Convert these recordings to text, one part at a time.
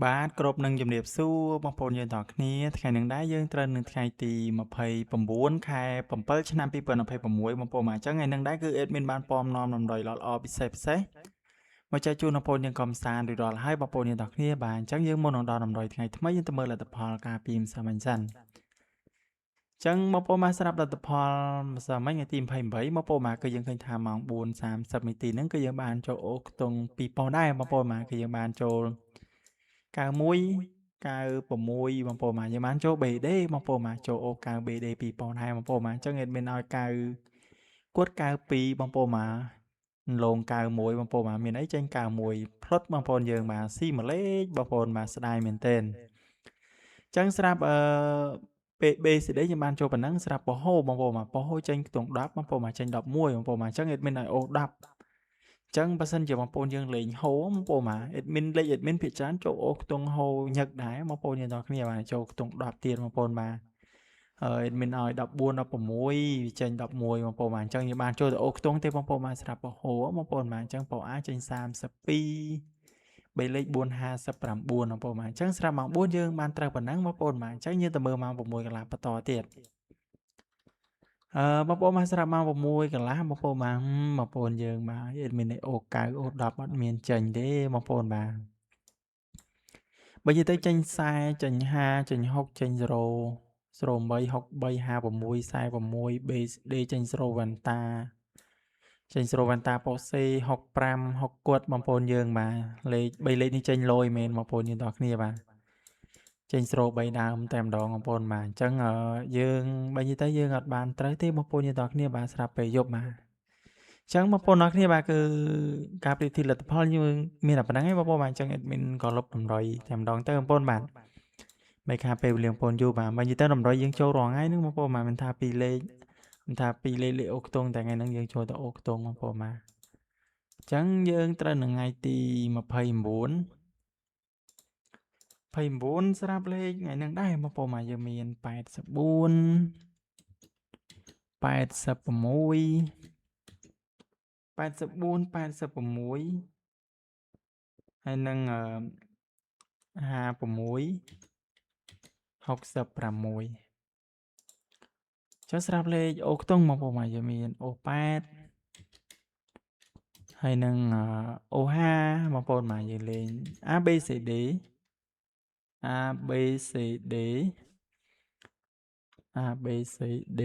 បាទគ្រប់នឹងជំរាបសួរបងប្អូនយើងទាំងអស់គ្នាថ្ងៃនេះដែរយើងត្រូវនៅថ្ងៃទី29ខែ7ឆ្នាំ2026បងប្អូនបាទអញ្ចឹងថ្ងៃនេះដែរគឺអេដមីនបានពំនាំដំណយល្អៗពិសេសមកចែកជូនបងប្អូនយើងកំសាន្តរួចរាល់ហើយបងប្អូនយើងទាំងអស់គ្នាបាទអញ្ចឹងយើងមុននឹងដល់ដំណយថ្ងៃថ្មីយើងទៅមើលលទ្ធផលការពីម្សិលមិញសិនចឹងបងប្អូនបានស្រាប់លទ្ធផលម្សិលមិញថ្ងៃទី28បងប្អូនបាទគឺយើងឃើញថាម៉ោង4:30នាទីហ្នឹងគឺយើងបានចូលអូខ្ទង់2000ដែរបងប្អូនបាទគឺយើងបានចូល91 96បងប្អូនបាទយើងបានចូល BD បងប្អូនបាទចូលអូ90 BD 2000ហើយបងប្អូនបាទអញ្ចឹង admin ឲ្យ90គាត់92បងប្អូនបាទលង91បងប្អូនបាទមានអីចេញ91ផ្លុតបងប្អូនយើងបាទស៊ីមួយលេខបងប្អូនបាទស្ដាយមែនទែនអញ្ចឹងស្រាប់ពេល BCD ខ្ញុំបានចូលប៉ុណ្ណឹងស្រាប់ពហុបងប្អូនបាទពហុចេញខ្ទង់10បងប្អូនបាទចេញ11បងប្អូនបាទអញ្ចឹង admin ឲ្យអូ10ចឹងបើសិនជាបងប្អូនយើងលេងហូបងប្អូនបាទ admin ភាគច្រើនចូលអូខ្ទង់ហូញឹកដែរបងប្អូនយើងទាំងគ្នាបាទចូលខ្ទង់10ទៀតបងប្អូនបាទadmin ឲ្យ14 16ចេញ11បងប្អូនបាទអញ្ចឹងយើងបានចូលទៅអូខ្ទង់ទេបងប្អូនបាទស្រាប់ពហុបងប្អូនបាទអញ្ចឹងពហុ A ចេញ32 3លេខ459បងប្អូនបាទអញ្ចឹងស្រាប់ម៉ោង4យើងបានត្រូវប៉ុណ្ណឹងបងប្អូនបាទអញ្ចឹងយើងទៅមើលម៉ោង6កន្លះបន្តទៀតបងប្អូនមកស្រាប់ម៉ោង6កន្លះបងប្អូនបាទបងប្អូនយើងបាទអេដមីនអូ9អូ10អត់មានចេញទេបងប្អូនបាទបើនិយាយទៅចេញ40ចេញ50ចេញ60ចេញ0 08 63 56 46 BD ចេញ0វ៉ាន់តាចេញ0វ៉ាន់តាប៉ូសេ65 60គាត់បងប្អូនយើងបាទលេខ3លេខនេះចេញលយមែនបងប្អូនយើងទាំងគ្នាបាទចេញស្រូ3ដើមតែម្ដងបងប្អូនបាទអញ្ចឹងយើងបើនិយាយទៅយើងអត់បានត្រូវទេបងប្អូនយើងទាំងគ្នាបាទស្រាប់ពេលយប់បាទអញ្ចឹងបងប្អូនទាំងគ្នាបាទគឺការប្រៀបធៀបលទ្ធផលយើងមានតែប៉ុណ្្នឹងឯងបងប្អូនបាទអញ្ចឹង admin ក៏លុបតម្រុយតែម្ដងទៅបងប្អូនបាទមិនខាពេលវេលាបងប្អូនយូរបាទបើនិយាយទៅតម្រុយយើងចូលរាល់ថ្ងៃហ្នឹងបងប្អូនបាទមិនថា2លេខមិនថា2លេខអូខ្ទង់តែថ្ងៃហ្នឹងយើងចូលទៅអូខ្ទង់បងប្អូនបាទអញ្ចឹងយើងត្រូវនៅថ្ងៃទី29 29ស្រាប់លេខថ្ងៃហ្នឹងដែរបងប្អូនបាទយើងមាន84 86 84 86ហើយនឹង56 66ចុះស្រាប់លេខអូខ្ទង់បងប្អូនបាទយើងមានអូ8ហើយនឹងអូ5បងប្អូនបាទយើងលេង ABCD ABCD ABCD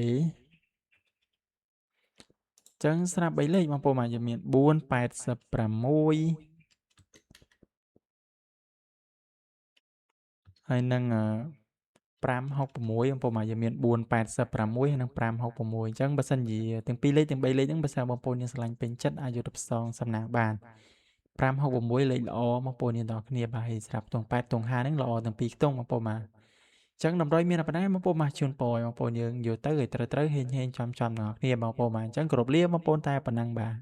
ចឹងស្រាប់3លេខបងប្អូនបាទយើងមាន4 86ហើយនឹង566បងប្អូនបាទយើងមាន486ហើយនឹង566អញ្ចឹងបើសិនជាទាំង2លេខទាំង3លេខហ្នឹងបើសិនបងប្អូនយើងស្រឡាញ់ពេញចិត្តអាចយកទៅផ្សងសំណាងបាន566លេខល្អបងប្អូនយើងទាំងគ្នាបាទហើយស្រាប់ខ្ទង់8ខ្ទង់5ហ្នឹងល្អទាំង2ខ្ទង់បងប្អូនបាទអញ្ចឹងតម្រុយមានតែប៉ុណ្ណេះបងប្អូនបាទជូនពរឲ្យបងប្អូនយើងយកទៅឲ្យត្រូវហេងចំទាំងអស់គ្នាបងប្អូនបាទអញ្ចឹងគោរពលាបងប្អូនតែប៉ុណ្ណឹងបាទ